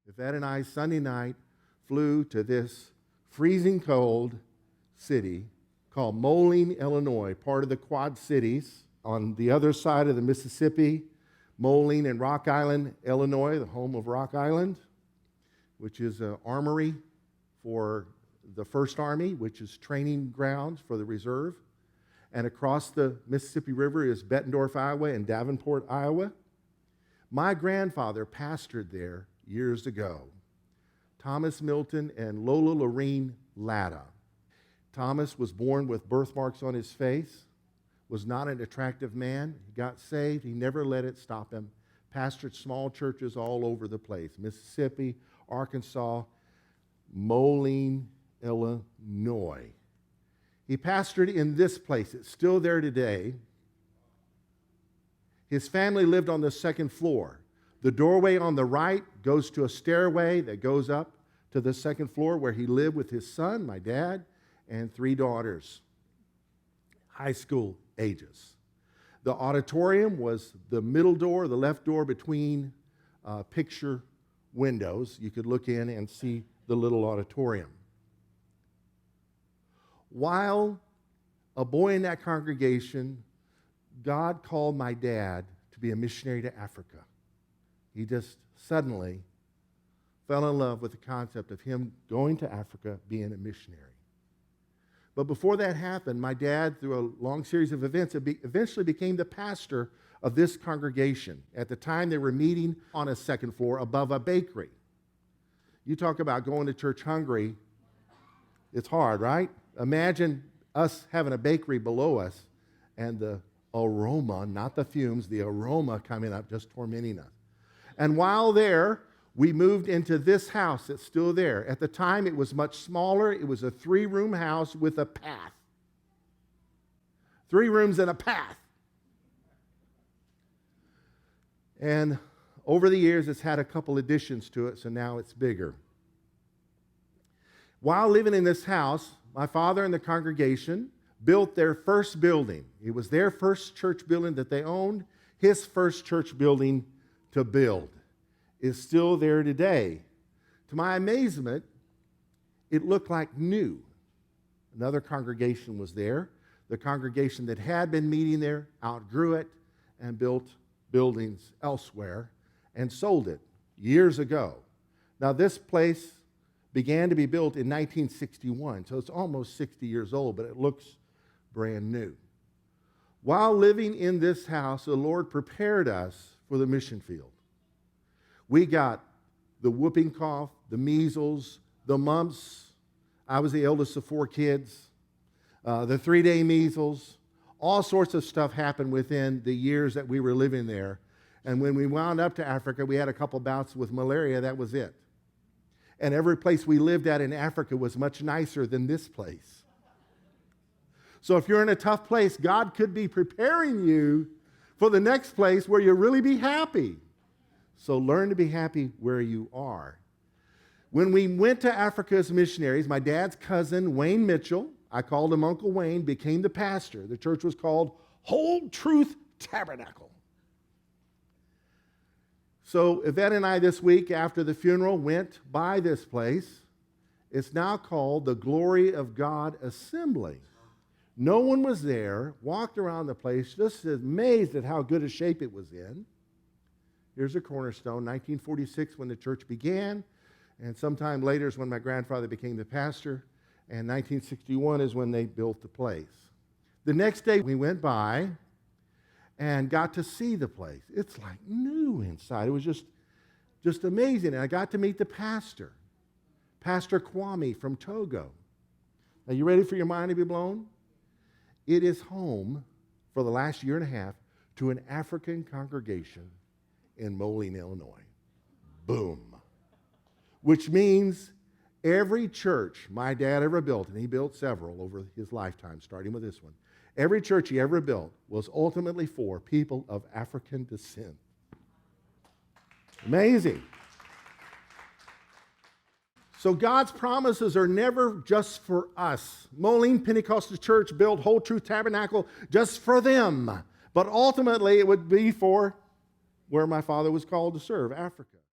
Yvette and I, Sunday night, flew to this freezing cold city called Moline, Illinois, part of the Quad Cities on the other side of the Mississippi. Moline and Rock Island, Illinois, the home of Rock Island, which is an armory for the First Army, which is training grounds for the reserve. And across the Mississippi River is Bettendorf, Iowa, and Davenport, Iowa. My grandfather pastored there years ago. Thomas Milton and Lola Lorene Latta. Thomas was born with birthmarks on his face, was not an attractive man. He got saved. He never let it stop him. Pastored small churches all over the place. Mississippi, Arkansas, Moline, Illinois. He pastored in this place. It's still there today. His family lived on the second floor. The doorway on the right goes to a stairway that goes up to the second floor where he lived with his son, my dad, and 3 daughters, high school ages. The auditorium was the middle door, the left door between picture windows. You could look in and see the little auditorium. While a boy in that congregation, God called my dad to be a missionary to Africa. He just suddenly fell in love with the concept of him going to Africa, being a missionary. But before that happened, my dad, through a long series of events, eventually became the pastor of this congregation. At the time, they were meeting on a second floor above a bakery. You talk about going to church hungry. It's hard, right? Imagine us having a bakery below us and the aroma, not the fumes, the aroma coming up, just tormenting us. And while there, we moved into this house that's still there. At the time, it was much smaller. It was a 3-room house with a path. 3 rooms and a path. And over the years, it's had a couple additions to it, so now it's bigger. While living in this house, my father and the congregation built their first building. It was their first church building that they owned, his first church building to build. Is still there today. To my amazement, it looked like new. Another congregation was there. The congregation that had been meeting there outgrew it and built buildings elsewhere and sold it years ago. Now, this place began to be built in 1961, so it's almost 60 years old, but it looks brand new. While living in this house, the Lord prepared us for the mission field. We got the whooping cough, the measles, the mumps. I was the eldest of 4 kids. The 3-day measles. All sorts of stuff happened within the years that we were living there. And when we wound up to Africa, we had a couple bouts with malaria. That was it. And every place we lived at in Africa was much nicer than this place. So if you're in a tough place, God could be preparing you for the next place where you'll really be happy. So learn to be happy where you are. When we went to Africa as missionaries, my dad's cousin, Wayne Mitchell, I called him Uncle Wayne, became the pastor. The church was called Whole Truth Tabernacle. So Yvette and I this week after the funeral went by this place. It's now called the Glory of God Assembly. No one was there, walked around the place, just amazed at how good a shape it was in. Here's a cornerstone, 1946 when the church began, and sometime later is when my grandfather became the pastor, and 1961 is when they built the place. The next day we went by and got to see the place. It's like new inside. It was just amazing, and I got to meet the pastor, Pastor Kwame from Togo. Are you ready for your mind to be blown? It is home for the last year and a half to an African congregation in Moline, Illinois. Boom. Which means every church my dad ever built, and he built several over his lifetime, starting with this one, every church he ever built was ultimately for people of African descent. Amazing. So God's promises are never just for us. Moline Pentecostal Church built Whole Truth Tabernacle just for them. But ultimately it would be for where my father was called to serve, Africa.